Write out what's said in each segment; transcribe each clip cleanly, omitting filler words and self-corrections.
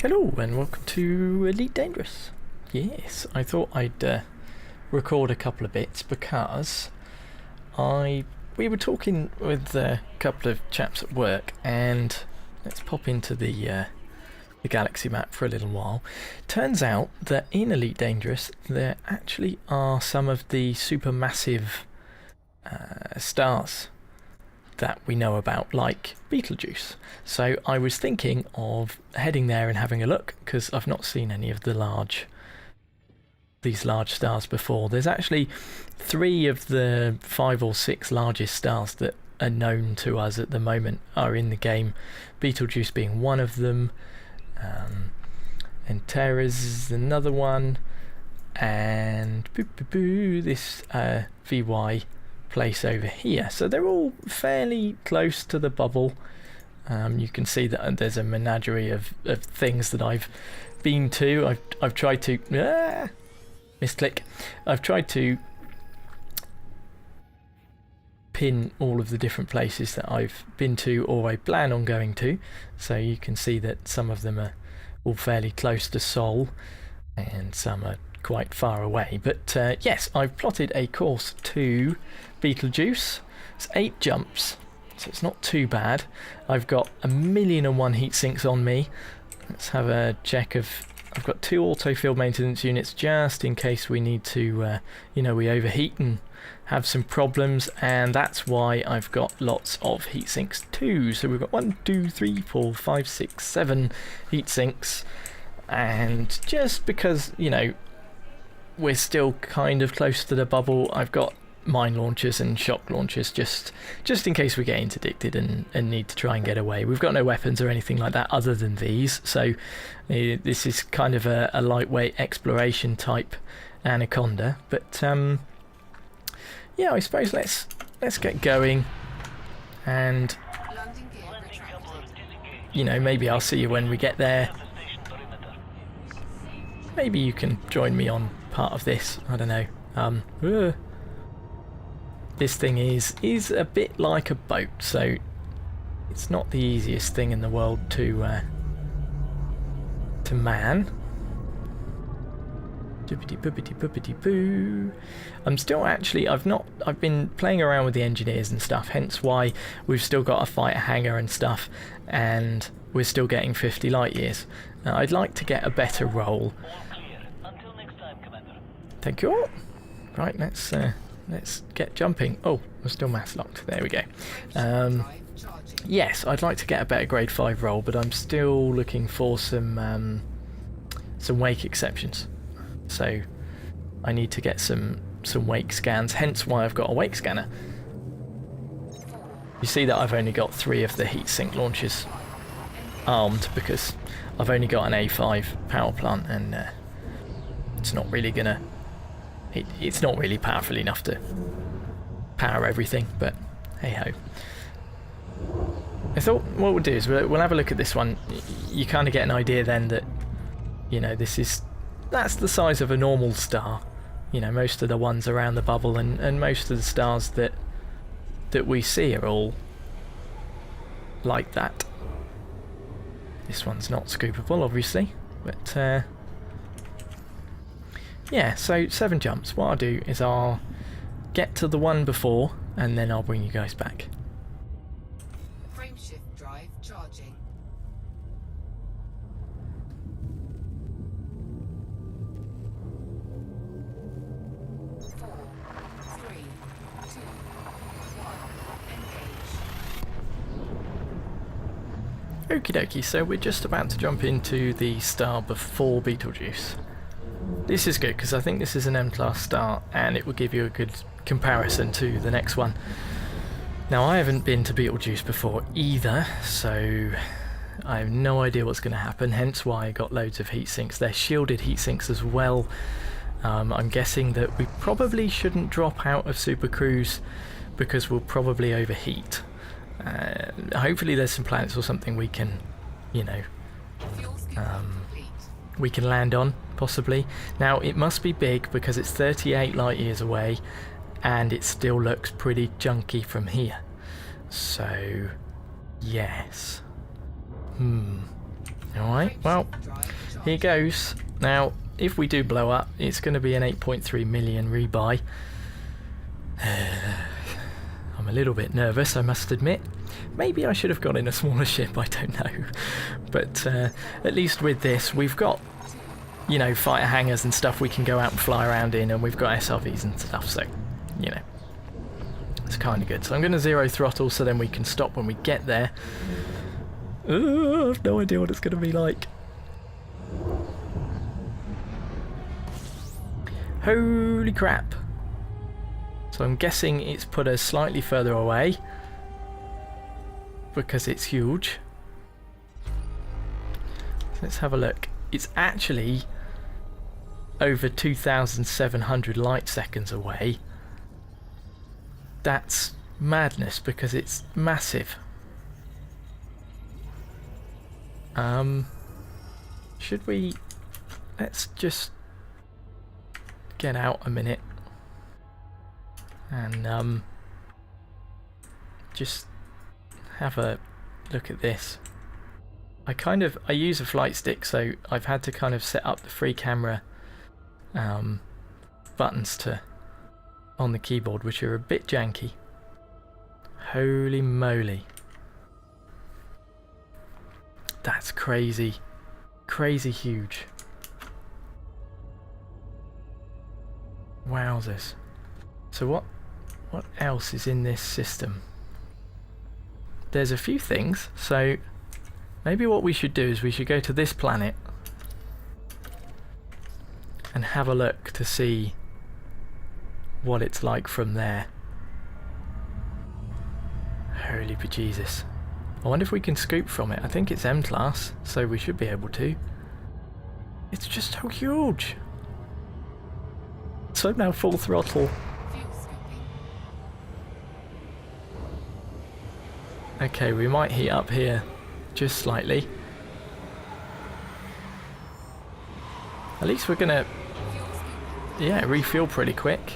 Hello and welcome to Elite Dangerous. Yes, I thought I'd record a couple of bits because we were talking with a couple of chaps at work, and let's pop into the galaxy map for a little while. Turns out that in Elite Dangerous there actually are some of the supermassive stars that we know about, like Betelgeuse. So I was thinking of heading there and having a look, because I've not seen any of these large stars before. There's actually 3 of the 5 or 6 largest stars that are known to us at the moment are in the game, Betelgeuse being one of them, and Terra's is another one, and this VY place over here. So they're all fairly close to the bubble. You can see that there's a menagerie of things that I've been to. I've tried to misclick. I've tried to pin all of the different places that I've been to or I plan on going to, so you can see that some of them are all fairly close to Sol and some are quite far away. But yes, I've plotted a course to Betelgeuse. It's 8 jumps, so it's not too bad. I've got 1,000,001 heat sinks on me. Let's have a check of... I've got 2 auto-field maintenance units just in case we need to, we overheat and have some problems, and that's why I've got lots of heat sinks too. So we've got 1, 2, 3, 4, 5, 6, 7 heat sinks, and just because, we're still kind of close to the bubble, I've got mine launchers and shock launchers just in case we get interdicted and need to try and get away. We've got no weapons or anything like that other than these, so this is kind of a lightweight exploration type anaconda. But yeah, I suppose let's get going, and maybe I'll see you when we get there. Maybe you can join me on part of this, I don't know. This thing is a bit like a boat, so it's not the easiest thing in the world to man. Doopity boopity boopity boo. I'm still actually, I've been playing around with the engineers and stuff, hence why we've still got a fighter hangar and stuff, and we're still getting 50 light years. Now, I'd like to get a better roll. Thank you. Right, let's get jumping. Oh, we're still mass locked. There we go. Yes, I'd like to get a better grade 5 roll, but I'm still looking for some wake exceptions. So I need to get some wake scans, hence why I've got a wake scanner. You see that I've only got 3 of the heatsink launchers armed because I've only got an A5 power plant, and it's not really gonna... It's not really powerful enough to power everything, but hey ho. I thought what we'll do is we'll have a look at this one. You kind of get an idea then that, that's the size of a normal star. Most of the ones around the bubble and most of the stars that we see are all like that. This one's not scoopable, obviously, but yeah, so 7 jumps. What I'll do is I'll get to the one before, and then I'll bring you guys back. Frameshift drive charging. Four, three, two, one, engage. Okie dokie, so we're just about to jump into the star before Betelgeuse. This is good because I think this is an M-class star, and it will give you a good comparison to the next one. Now, I haven't been to Betelgeuse before either, so I have no idea what's going to happen, hence why I got loads of heat sinks. They're shielded heat sinks as well. I'm guessing that we probably shouldn't drop out of Super Cruise because we'll probably overheat. Hopefully there's some planets or something we can, we can land on, possibly. Now, it must be big because it's 38 light years away and it still looks pretty junky from here. So, yes. Alright, well, here goes. Now, if we do blow up, it's going to be an 8.3 million rebuy. I'm a little bit nervous, I must admit. Maybe I should have got in a smaller ship, I don't know. But at least with this, we've got, you know, fighter hangars and stuff we can go out and fly around in, and we've got SRVs and stuff, so, you know, it's kind of good. So I'm going to zero throttle so then we can stop when we get there. I've no idea what it's going to be like. Holy crap. So I'm guessing it's put us slightly further away because it's huge. Let's have a look. It's actually over 2,700 light seconds away. That's madness because it's massive. Should we... Let's just get out a minute and just have a look at this. I use a flight stick, so I've had to kind of set up the free camera buttons on the keyboard, which are a bit janky. Holy moly. That's crazy. Crazy huge. Wowzers. So what else is in this system? There's a few things, so maybe what we should do is we should go to this planet and have a look to see what it's like from there. Holy bejesus. I wonder if we can scoop from it. I think it's M-class, so we should be able to. It's just so huge. So now full throttle. Okay, we might heat up here just slightly. At least we're gonna, yeah, refuel pretty quick.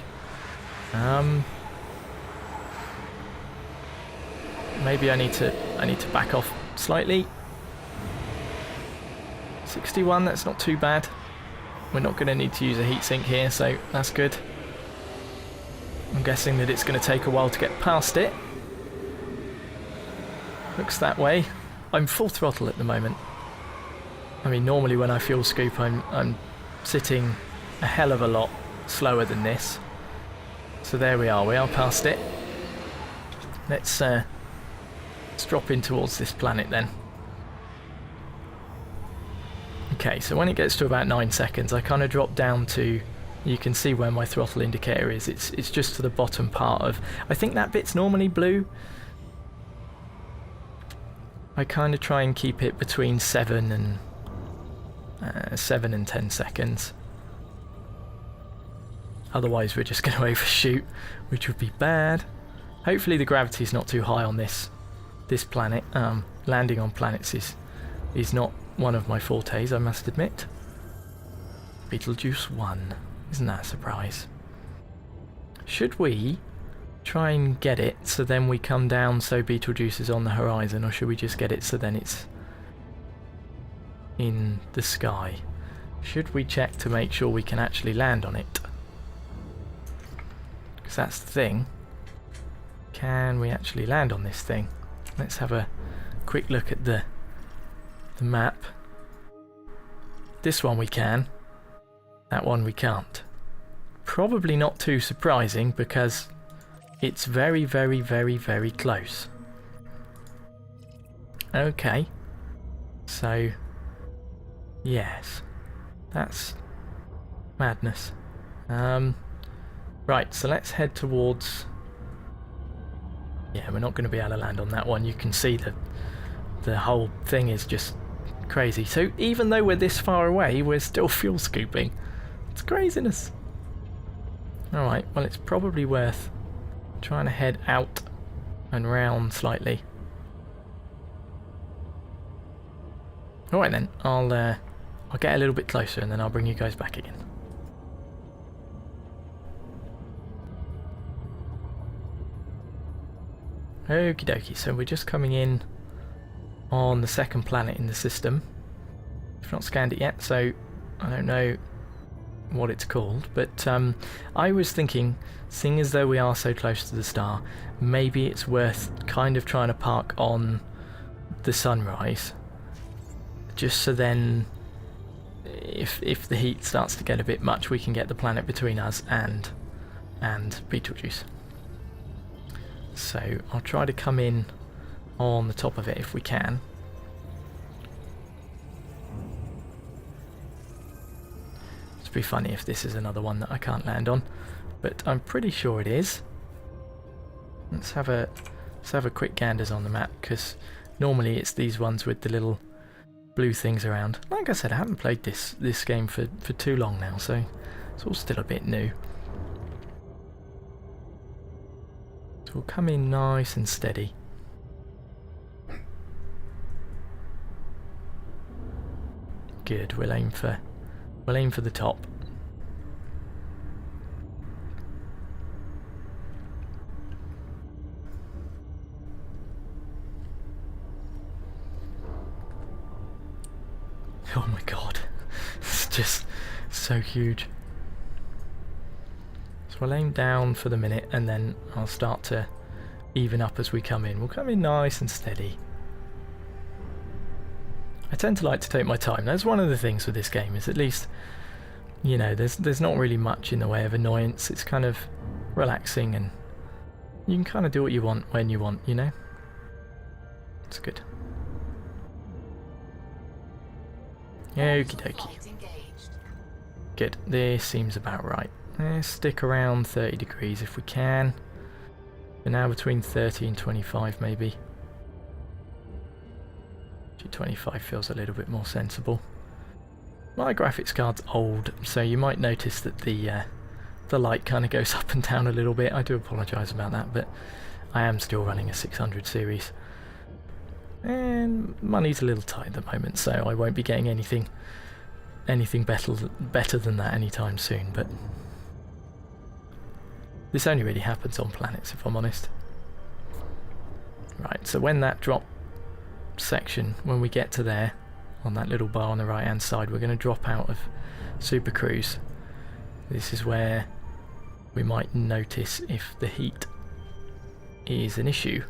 Maybe I need to back off slightly. 61, that's not too bad. We're not going to need to use a heatsink here, so that's good. I'm guessing that it's going to take a while to get past it. Looks that way. I'm full throttle at the moment. I mean, normally when I fuel scoop, I'm sitting a hell of a lot slower than this. So there we are past it. Let's drop in towards this planet then. Okay, so when it gets to about 9 seconds, I kind of drop down to, you can see where my throttle indicator is. It's just to the bottom part of, I think that bit's normally blue. I kind of try and keep it between 7 and 10 seconds. Otherwise we're just going to overshoot, which would be bad. Hopefully the gravity's not too high on this planet. Landing on planets is not one of my fortes, I must admit. Betelgeuse 1. Isn't that a surprise? Should we try and get it so then we come down so Betelgeuse is on the horizon, or should we just get it so then it's in the sky? Should we check to make sure we can actually land on it? Because that's the thing. Can we actually land on this thing? Let's have a quick look at the map. This one we can. That one we can't. Probably not too surprising because it's very, very, very, very close. Okay. So, yes. That's madness. Right, so let's head towards... Yeah, we're not going to be able to land on that one. You can see that the whole thing is just crazy. So even though we're this far away, we're still fuel scooping. It's craziness. Alright, well it's probably worth trying to head out and round slightly. Alright then, I'll get a little bit closer and then I'll bring you guys back again. Okie dokie, so we're just coming in on the second planet in the system. I've not scanned it yet, so I don't know what it's called, but I was thinking, seeing as though we are so close to the star, maybe it's worth kind of trying to park on the sunrise, just so then if the heat starts to get a bit much, we can get the planet between us and Betelgeuse. So I'll try to come in on the top of it if we can. It'd be funny if this is another one that I can't land on, but I'm pretty sure it is. Let's have a quick ganders on the map, because normally it's these ones with the little blue things around. Like I said, I haven't played this game for too long now, so it's all still a bit new. So we'll come in nice and steady. Good, we'll aim for the top. Oh my god, it's just so huge. So we'll aim down for the minute and then I'll start to even up as we come in. We'll come in nice and steady. I tend to like to take my time. That's one of the things with this game, is at least, you know, there's not really much in the way of annoyance. It's kind of relaxing and you can kind of do what you want when you want, you know? It's good. Okie dokie. Good, this seems about right. Let's stick around 30 degrees if we can. For now between 30 and 25 maybe. 25 feels a little bit more sensible. My graphics card's old, so you might notice that the light kind of goes up and down a little bit. I do apologise about that, but I am still running a 600 series. And money's a little tight at the moment, so I won't be getting anything better than that anytime soon, but this only really happens on planets, if I'm honest. Right, so when that drop section, when we get to there, on that little bar on the right hand side, we're going to drop out of Super Cruise. This is where we might notice if the heat is an issue.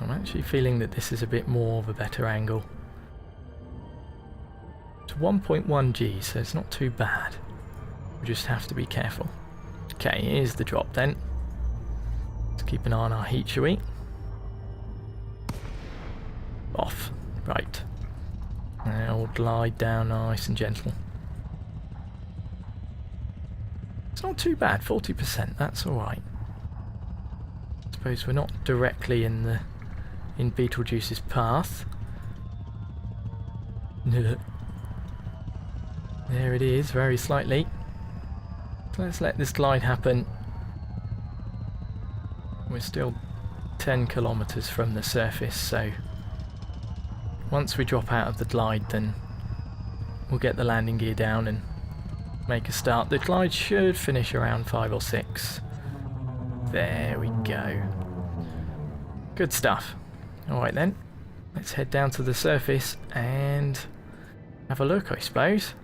I'm actually feeling that this is a bit more of a better angle. It's 1.1 G, so it's not too bad. We just have to be careful. Okay, here's the drop then. Let's keep an eye on our heat, shall we? Off. Right. Now we'll glide down nice and gentle. It's not too bad, 40%, that's alright. I suppose we're not directly in Betelgeuse's path. There it is, very slightly. So let's let this glide happen. We're still 10 kilometers from the surface, so once we drop out of the glide, then we'll get the landing gear down and make a start. The glide should finish around 5 or 6. There we go. Good stuff. Alright then, let's head down to the surface and have a look, I suppose.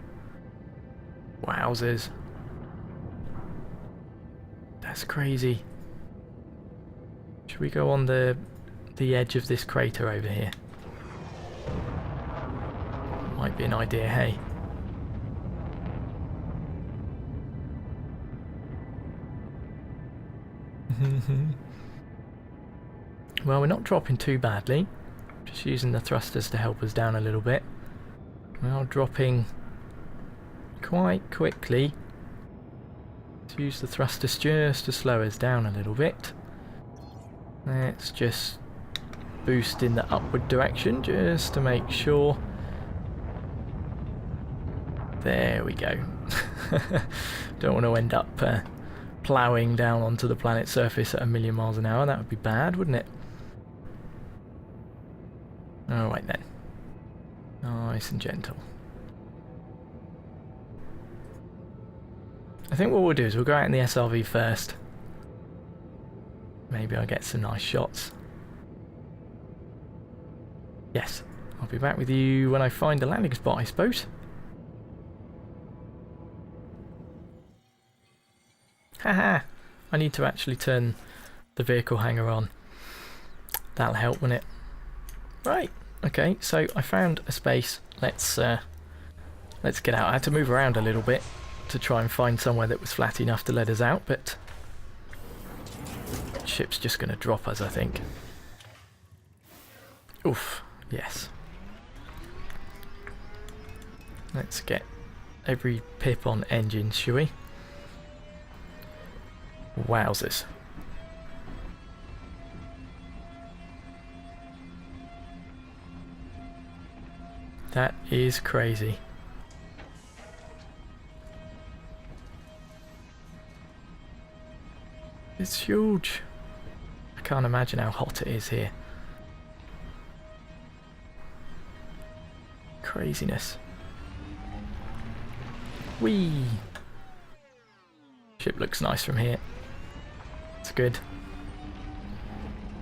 Wowzers. That's crazy. Should we go on the edge of this crater over here? Might be an idea, hey? Well, we're not dropping too badly. Just using the thrusters to help us down a little bit. We are dropping quite quickly. Let's use the thrusters just to slow us down a little bit. Let's just boost in the upward direction just to make sure. There we go. Don't want to end up ploughing down onto the planet's surface at 1,000,000 miles an hour. That would be bad, wouldn't it? Alright then. Nice and gentle. I think what we'll do is we'll go out in the SRV first. Maybe I'll get some nice shots. Yes, I'll be back with you when I find a landing spot, I suppose. Haha! I need to actually turn the vehicle hanger on. That'll help, won't it? Right, okay, so I found a space. Let's get out. I had to move around a little bit to try and find somewhere that was flat enough to let us out, but the ship's just going to drop us, I think. Oof, yes. Let's get every pip on engines, shall we? Wowzers. That is crazy. It's huge. I can't imagine how hot it is here. Craziness. Whee! Ship looks nice from here. It's good.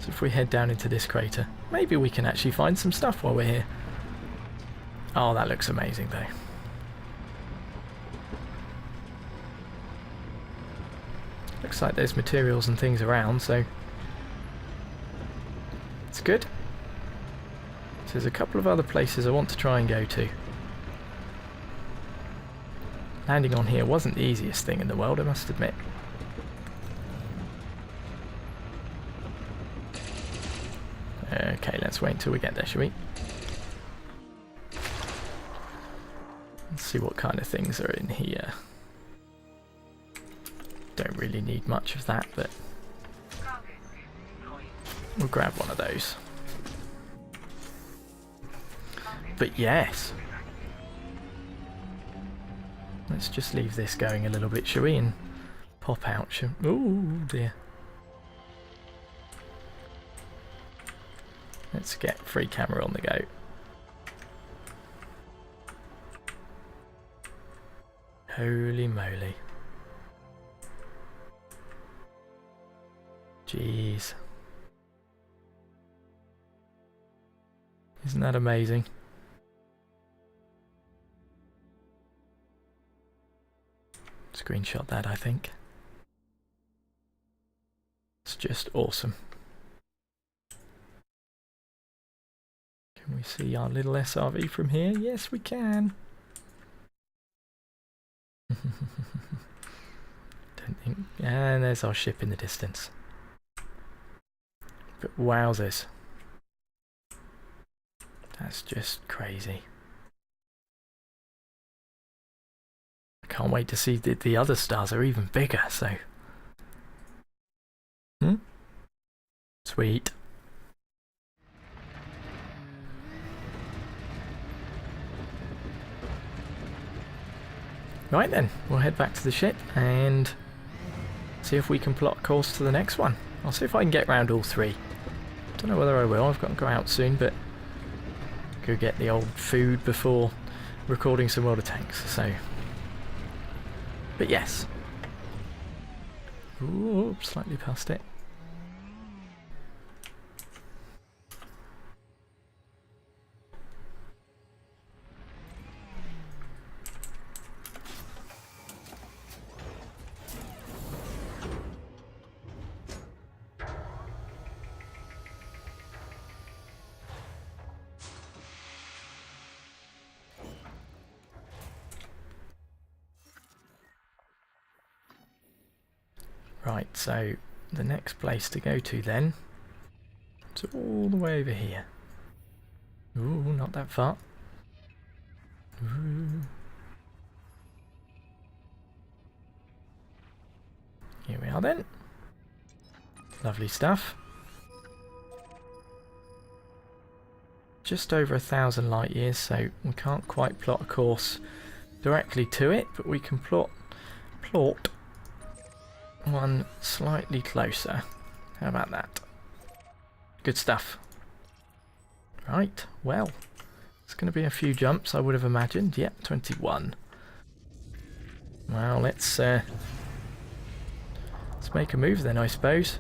So if we head down into this crater, maybe we can actually find some stuff while we're here. Oh, that looks amazing though. Looks like there's materials and things around, so it's good. So there's a couple of other places I want to try and go to. Landing on here wasn't the easiest thing in the world, I must admit. Okay, let's wait until we get there, shall we? Let's see what kind of things are in here. Don't really need much of that, but we'll grab one of those. But yes, let's just leave this going a little bit, shall we, and pop out. Oh dear. Let's get free camera on the go. Holy moly. Jeez. Isn't that amazing? Screenshot that, I think. It's just awesome. Can we see our little SRV from here? Yes, we can. Don't think. And there's our ship in the distance. But wowzers. That's just crazy. I can't wait to see the other stars are even bigger, so. Sweet. Right then, we'll head back to the ship and see if we can plot a course to the next one. I'll see if I can get round all three. Don't know whether I will, I've got to go out soon, but go get the old food before recording some water tanks, so. But yes. Ooh, slightly past it. Right, so the next place to go to then, it's all the way over here. Ooh, not that far. Ooh. Here we are then. Lovely stuff. Just over 1,000 light years, so we can't quite plot a course directly to it, but we can plot one slightly closer. How about that? Good stuff. Right, well, it's going to be a few jumps, I would have imagined. Yep, 21. Well, let's make a move then, I suppose.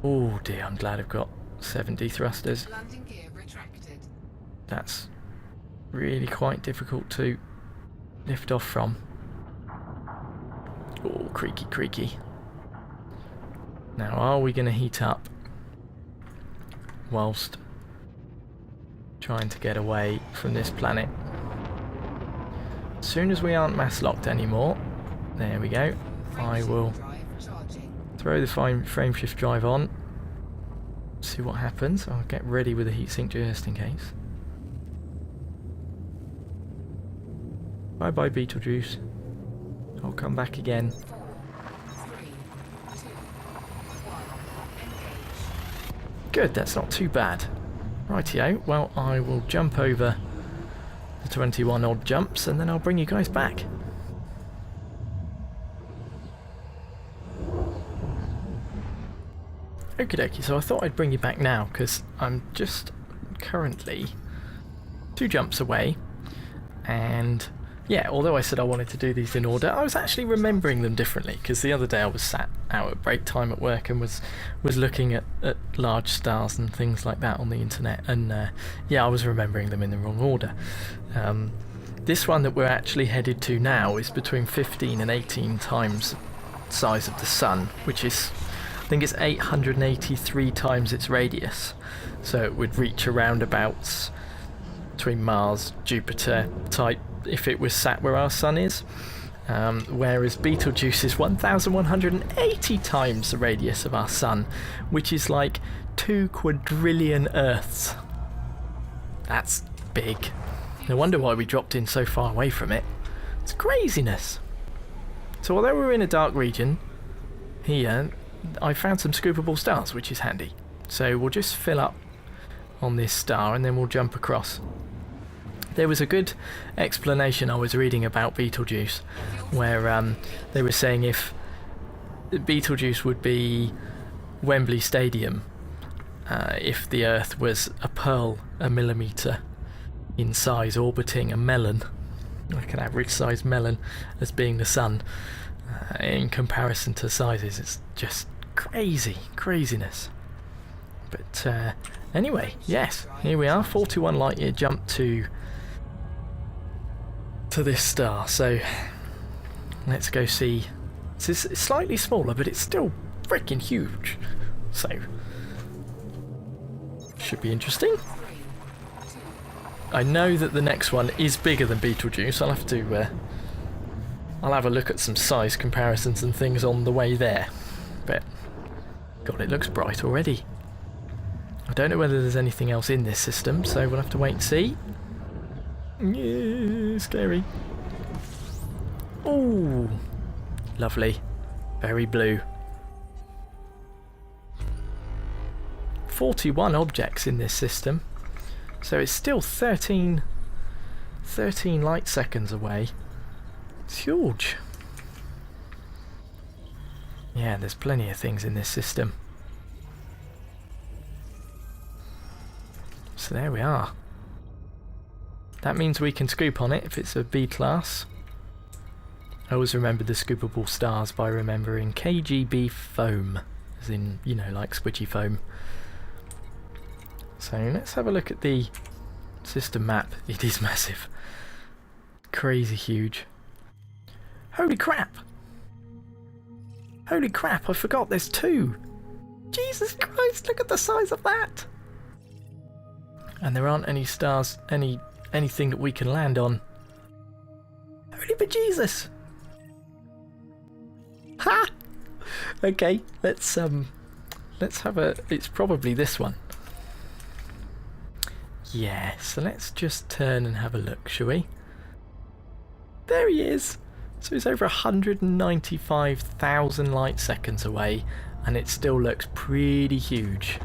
Oh dear, I'm glad I've got 70 thrusters. Landing gear retracted. That's really quite difficult to lift off from. Oh, creaky, creaky. Now, are we going to heat up whilst trying to get away from this planet? As soon as we aren't mass locked anymore, there we go, I will throw the frame shift drive on, see what happens. I'll get ready with the heatsink just in case. Bye bye Beetlejuice. I'll come back again. 4, 3, 2, 1, engage. Good, that's not too bad. Rightio, well I will jump over the 21 odd jumps and then I'll bring you guys back. Okie dokie, so I thought I'd bring you back now because I'm just currently 2 jumps away, and yeah, although I said I wanted to do these in order, I was actually remembering them differently because the other day I was sat out at break time at work and was looking at large stars and things like that on the internet, and yeah, I was remembering them in the wrong order. This one that we're actually headed to now is between 15 and 18 times the size of the Sun, which is, I think it's 883 times its radius, so it would reach around about between Mars, Jupiter type if it was sat where our Sun is, whereas Betelgeuse is 1,180 times the radius of our Sun, which is like 2 quadrillion Earths. That's big. No wonder why we dropped in so far away from it. It's craziness. So although we're in a dark region here, I found some scoopable stars, which is handy. So we'll just fill up on this star and then we'll jump across. There was a good explanation I was reading about Betelgeuse where they were saying if Betelgeuse would be Wembley Stadium if the Earth was a pearl a millimetre in size orbiting a melon, like an average sized melon, as being the Sun. In comparison to sizes, it's just craziness. But anyway, yes, here we are, 41 light year jump to this star. So let's go see. It's slightly smaller, but it's still freaking huge. So should be interesting. I know that the next one is bigger than Betelgeuse. I'll have to I'll have a look at some size comparisons and things on the way there. But God, it looks bright already. I don't know whether there's anything else in this system, so we'll have to wait and see. Yeah, scary. Ooh, lovely. Very blue. 41 objects in this system. So it's still 13 light seconds away. It's huge. Yeah, there's plenty of things in this system. So there we are. That means we can scoop on it if it's a B class. I always remember the scoopable stars by remembering KGB foam, as in, you know, like squidgy foam. So let's have a look at the system map. It is massive. Crazy huge. Holy crap! Holy crap, I forgot there's 2! Jesus Christ, look at the size of that! And there aren't any stars, anything that we can land on. Holy bejesus! Ha! Okay, let's have a. It's probably this one. Yeah, so let's just turn and have a look, shall we? There he is! So it's over 195,000 light seconds away, and it still looks pretty huge.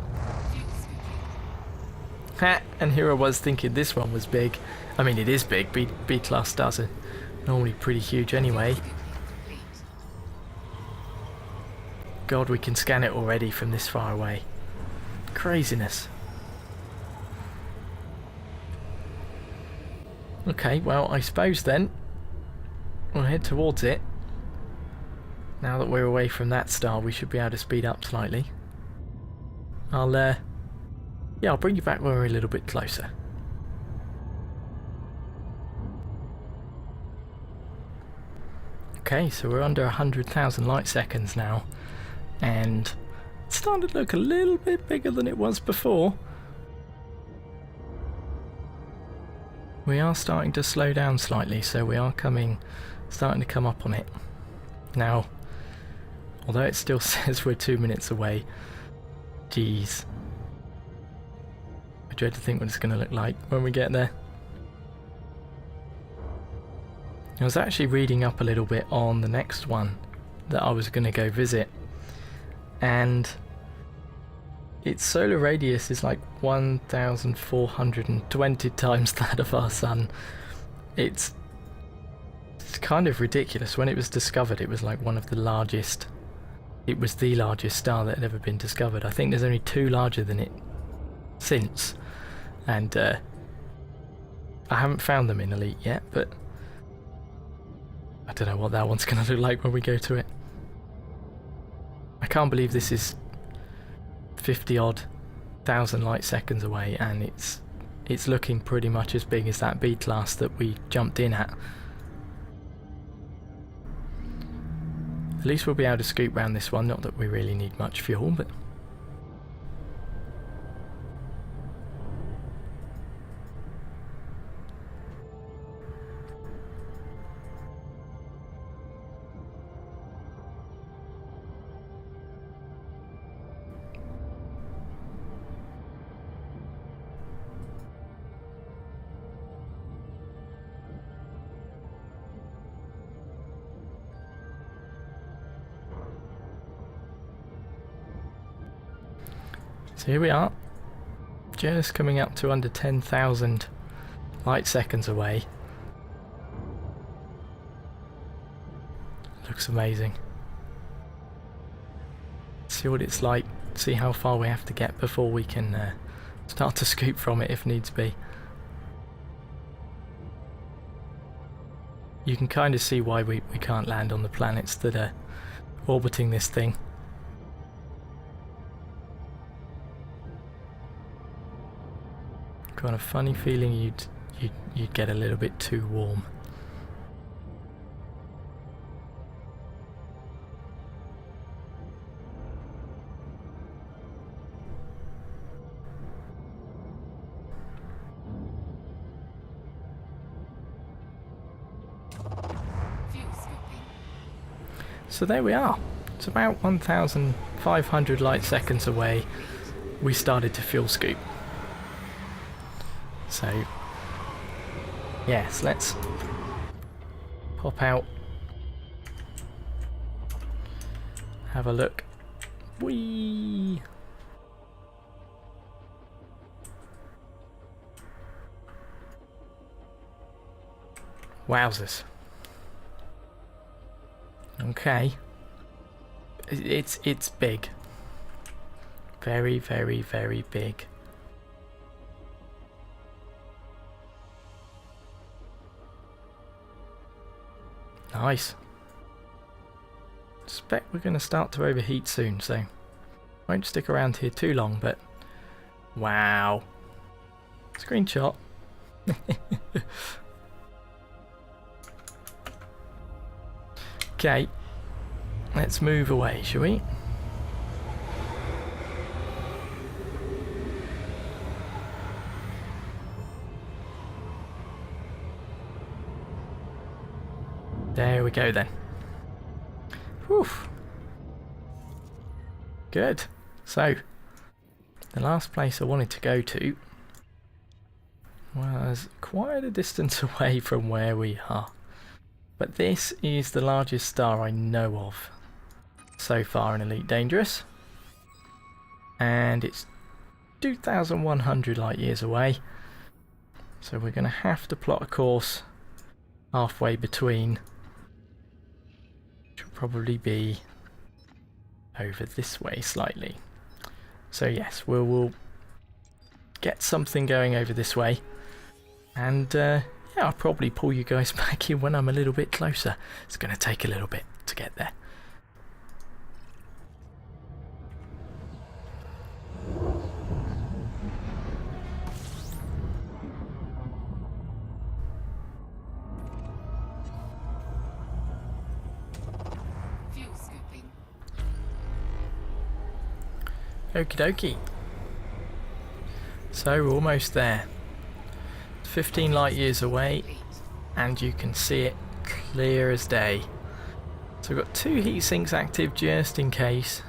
Ha! And here I was thinking this one was big. I mean, it is big. B-class stars are normally pretty huge anyway. God, we can scan it already from this far away. Craziness. Okay, well, I suppose then we'll head towards it. Now that we're away from that star, we should be able to speed up slightly. I'll bring you back when we're a little bit closer. Okay, so we're under 100,000 light seconds now, and it's starting to look a little bit bigger than it was before. We are starting to slow down slightly, so we are starting to come up on it. Now, although it still says we're 2 minutes away, geez, I dread to think what it's going to look like when we get there. I was actually reading up a little bit on the next one that I was going to go visit, and its solar radius is like 1,420 times that of our sun. It's kind of ridiculous. When it was discovered, it was like one of the largest. It was the largest star that had ever been discovered. I think there's only 2 larger than it since, and I haven't found them in Elite yet, but I don't know what that one's going to look like when we go to it. I can't believe this is 50-odd thousand light seconds away, and it's looking pretty much as big as that B class that we jumped in at. At least we'll be able to scoop round this one, not that we really need much fuel, but... So here we are, just coming up to under 10,000 light seconds away. Looks amazing. See what it's like, see how far we have to get before we can start to scoop from it if needs be. You can kind of see why we can't land on the planets that are orbiting this thing. Got a funny feeling you'd get a little bit too warm. So there we are. It's about 1,500 light seconds away. We started to fuel scoop. So, yes, let's pop out, have a look. Whee! Wowzers. Okay. It's big. Very, very, very big. Nice. Suspect we're going to start to overheat soon, so won't stick around here too long, but wow. Screenshot. Okay, let's move away, shall we? There we go then. Whew. Good. So, the last place I wanted to go to was quite a distance away from where we are. But this is the largest star I know of so far in Elite Dangerous. And it's 2,100 light years away. So we're going to have to plot a course halfway between. Which will probably be over this way slightly. So yes, we'll get something going over this way. And yeah, I'll probably pull you guys back in when I'm a little bit closer. It's going to take a little bit to get there. Okie dokie. So we're almost there. 15 light years away, Complete. and you can see it clear as day. So we've got 2 heat sinks active just in case.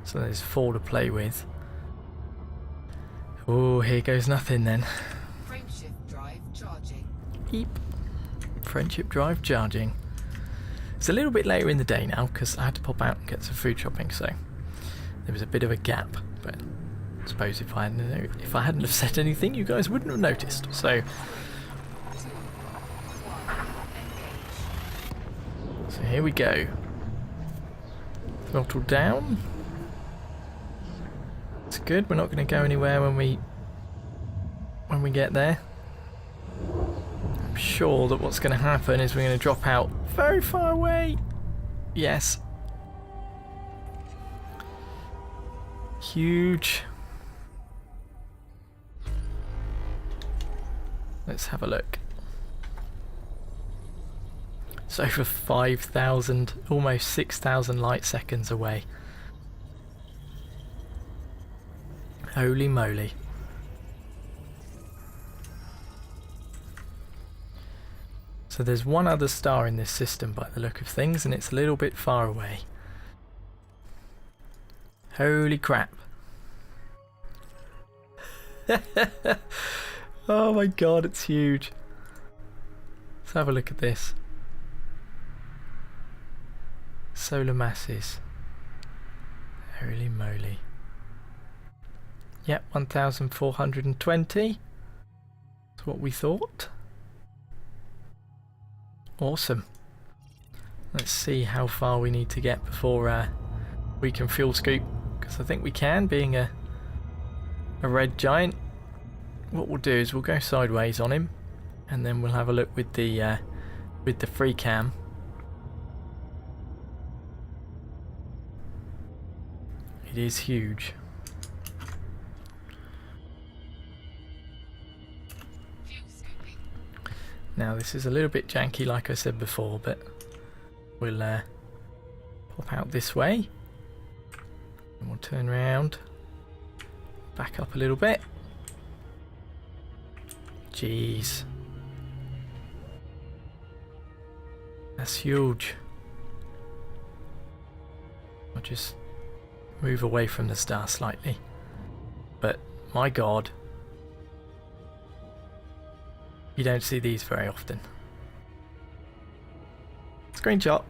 So there's 4 to play with. Oh, here goes nothing then. Frameshift drive charging. Beep. Friendship drive charging. It's a little bit later in the day now because I had to pop out and get some food shopping, so there was a bit of a gap. But I suppose if I hadn't have said anything, you guys wouldn't have noticed. So, 2, 1, engage. so here we go. Throttle down. It's good. We're not going to go anywhere when we get there. I'm sure that what's going to happen is we're going to drop out very far away. Yes. Huge. Let's have a look. It's over 5,000, almost 6,000 light seconds away. Holy moly. So there's one other star in this system by the look of things, and it's a little bit far away. Holy crap. Oh my god, it's huge. Let's have a look at this. Solar masses. Holy moly. Yep, 1,420. That's what we thought. Awesome. Let's see how far we need to get before we can fuel scoop, because I think we can, being a red giant. What we'll do is we'll go sideways on him, and then we'll have a look with the free cam. It is huge. Fuel scooping. Now this is a little bit janky like I said before, but we'll pop out this way and we'll turn around, back up a little bit. Jeez, that's huge. I'll just move away from the star slightly, but my god, you don't see these very often. Screenshot.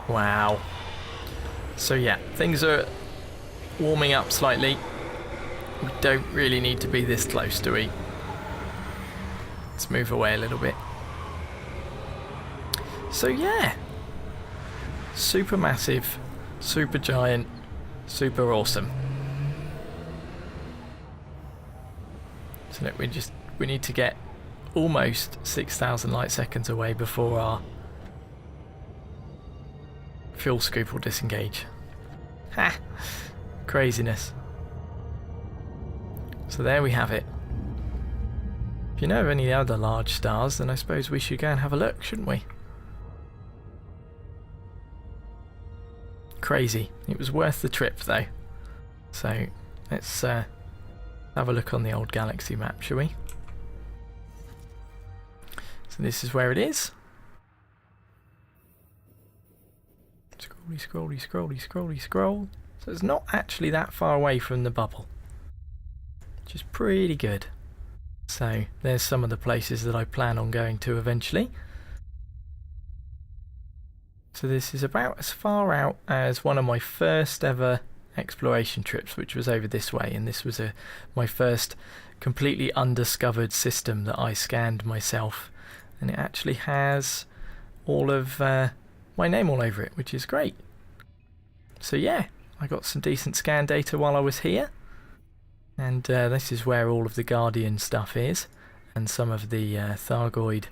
Wow. So yeah, things are warming up slightly. We don't really need to be this close, do we? Let's move away a little bit. So yeah, super massive, super giant, super awesome. So look, we need to get almost 6,000 light seconds away before our fuel scoop will disengage. Ha! Craziness. So there we have it. If you know of any other large stars, then I suppose we should go and have a look, shouldn't we? Crazy. It was worth the trip though. So let's have a look on the old galaxy map, shall we? So this is where it is. Scrolly, scrolly, scrolly, scrolly, scroll. So it's not actually that far away from the bubble, which is pretty good. So there's some of the places that I plan on going to eventually. So this is about as far out as one of my first ever exploration trips, which was over this way, and this was my first completely undiscovered system that I scanned myself, and it actually has all of my name all over it, which is great. So yeah, I got some decent scan data while I was here, and this is where all of the Guardian stuff is, and some of the Thargoid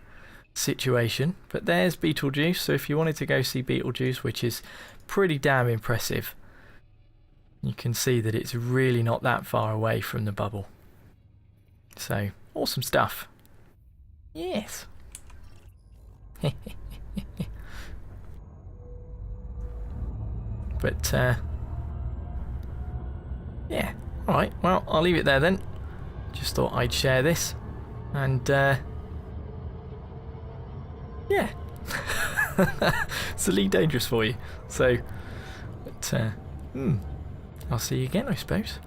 situation. But there's Betelgeuse, so if you wanted to go see Betelgeuse, which is pretty damn impressive, you can see that it's really not that far away from the bubble. So awesome stuff. Yes. But yeah, alright, well, I'll leave it there then. Just thought I'd share this. And yeah. It's a little dangerous for you. So, but I'll see you again, I suppose.